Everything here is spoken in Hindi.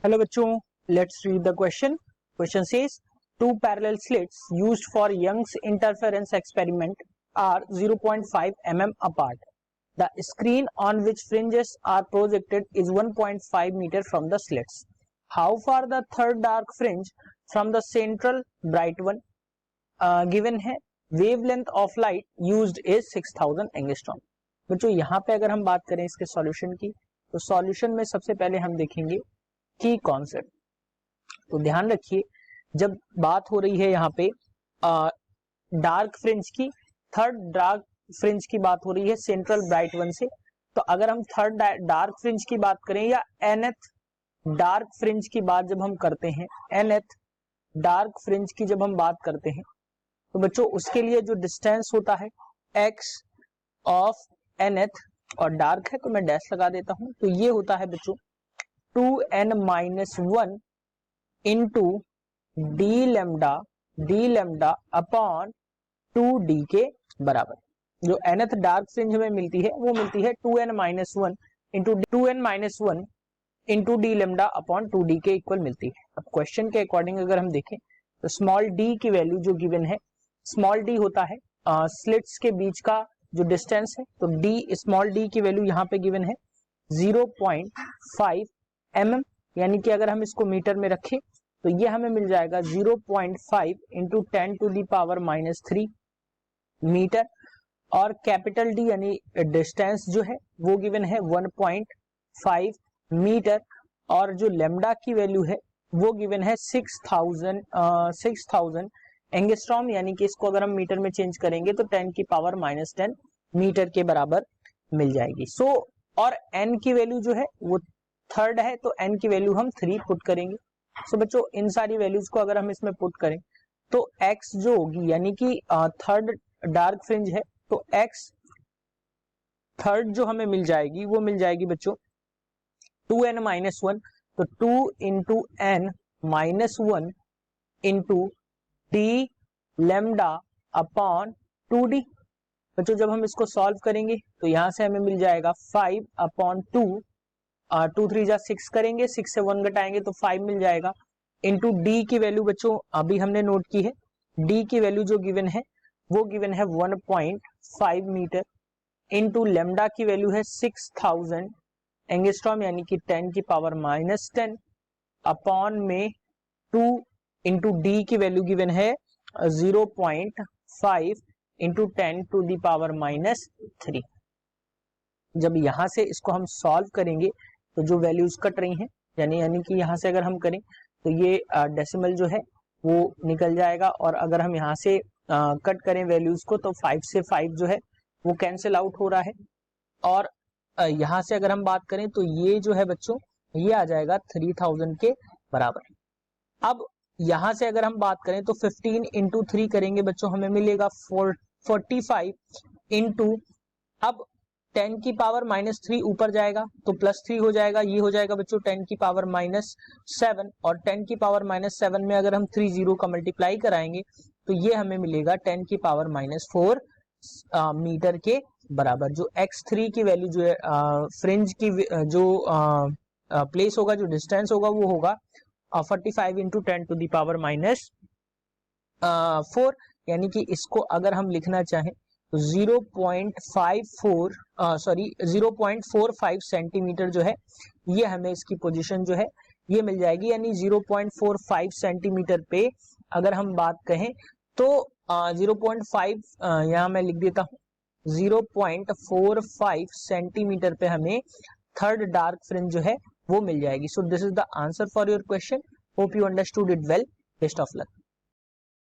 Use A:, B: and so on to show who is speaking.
A: हेलो बच्चों, let's read the question. Question says two parallel slits used for Young's interference experiment are 0.5 mm apart. The screen on which fringes are projected is 1.5 meter from the slits. How far the third dark fringe from the central bright one? Given है wavelength of light used is 6000 angstrom. बच्चों यहाँ पे अगर हम बात करें इसके सॉल्यूशन की, तो सॉल्यूशन में सबसे पहले हम देखेंगे की कॉन्सेप्ट. तो ध्यान रखिए, जब बात हो रही है यहाँ पे डार्क फ्रिंज की, थर्ड डार्क फ्रिंज की बात हो रही है सेंट्रल ब्राइट वन से. तो अगर हम थर्ड डार्क फ्रिंज की बात करें या एनथ डार्क फ्रिंज की बात जब हम करते हैं, एनथ डार्क फ्रिंज की जब हम बात करते हैं, तो बच्चों उसके लिए जो डिस्टेंस होता है एक्स ऑफ एनथ, और डार्क है तो मैं डैश लगा देता हूं, तो ये होता है बच्चों 2n-1 into D lambda upon 2d के बराबर. जो nth डार्क फ्रिंज हमें मिलती है वो मिलती है 2n-1 into D lambda upon 2d के इक्वल मिलती है. अब क्वेश्चन के अकॉर्डिंग अगर हम देखें तो स्मॉल d की वैल्यू जो गिवन है, स्मॉल d होता है स्लिट्स के बीच का जो डिस्टेंस है, तो d स्मॉल d की वैल्यू यहाँ पे गिवन है 0.5 mm, यानी कि अगर हम इसको मीटर में रखें तो ये हमें मिल जाएगा 0.5 इंटू 10⁻³ मीटर. और कैपिटल डी यानी डिस्टेंस जो है वो गिवन है 1.5 मीटर, और जो लेमडा की वैल्यू है वो गिवन है 6000 एंगस्ट्रॉम, यानी कि इसको अगर हम मीटर में चेंज करेंगे तो 10⁻10 मीटर के बराबर मिल जाएगी. सो और n की वैल्यू जो है वो थर्ड है, तो n की वैल्यू हम 3 पुट करेंगे. सो बच्चों इन सारी वैल्यूज को अगर हम इसमें पुट करें तो x जो होगी, यानी कि थर्ड डार्क फ्रिंज है, तो x थर्ड जो हमें मिल जाएगी वो मिल जाएगी बच्चों 2n-1, तो 2 into n-1 into D lambda upon 2d. बच्चों जब हम इसको सॉल्व करेंगे तो यहां से हमें मिल जाएगा 5/2, 2 3 जा 6 करेंगे, 6 से 1 घटाएंगे तो 5 मिल जाएगा, इंटू डी की वैल्यू बच्चों अभी हमने नोट की है, डी की वैल्यू जो गिवन है वो गिवन है 1.5 मीटर, इंटू लेमडा की वैल्यू है 6000 एंगस्ट्रॉम, यानी कि 10⁻10 अपॉन में 2 इंटू डी की वैल्यू गिवन है 0.5 इंटू 10⁻³ जब यहां से इसको हम सॉल्व करेंगे तो जो वैल्यूज कट रही हैं, यानी कि यहां से अगर हम करें तो ये डेसिमल जो है वो निकल जाएगा, और अगर हम यहां से कट करें वैल्यूज को तो 5 से 5 जो है वो कैंसिल आउट हो रहा है, और यहां से अगर हम बात करें तो ये जो है बच्चों ये आ जाएगा 3000 के बराबर. अब यहां से अगर हम बात करें तो 15 इंटू 3 करेंगे बच्चों, हमें मिलेगा 45 इंटू, अब 10⁻³ ऊपर जाएगा तो +3 हो जाएगा, ये हो जाएगा बच्चों 10⁻7, और 10⁻7 में अगर हम 3 0 का मल्टीप्लाई कराएंगे तो ये हमें मिलेगा 10⁻4 मीटर के बराबर. जो x3 की वैल्यू जो है फ्रिंज की जो प्लेस होगा, जो डिस्टेंस होगा वो होगा 45 इंटू 10⁻4, यानी कि इसको अगर हम लिखना चाहें तो 0.45 सेंटीमीटर जो है ये हमें इसकी पोजीशन जो है ये मिल जाएगी, यानी 0.45 सेंटीमीटर पे अगर हम बात कहें तो 0.5 यहाँ मैं लिख देता हूँ, 0.45 सेंटीमीटर पे हमें थर्ड डार्क फ्रिंज जो है वो मिल जाएगी. So this is the answer for your question. Hope you understood it well. Best of luck.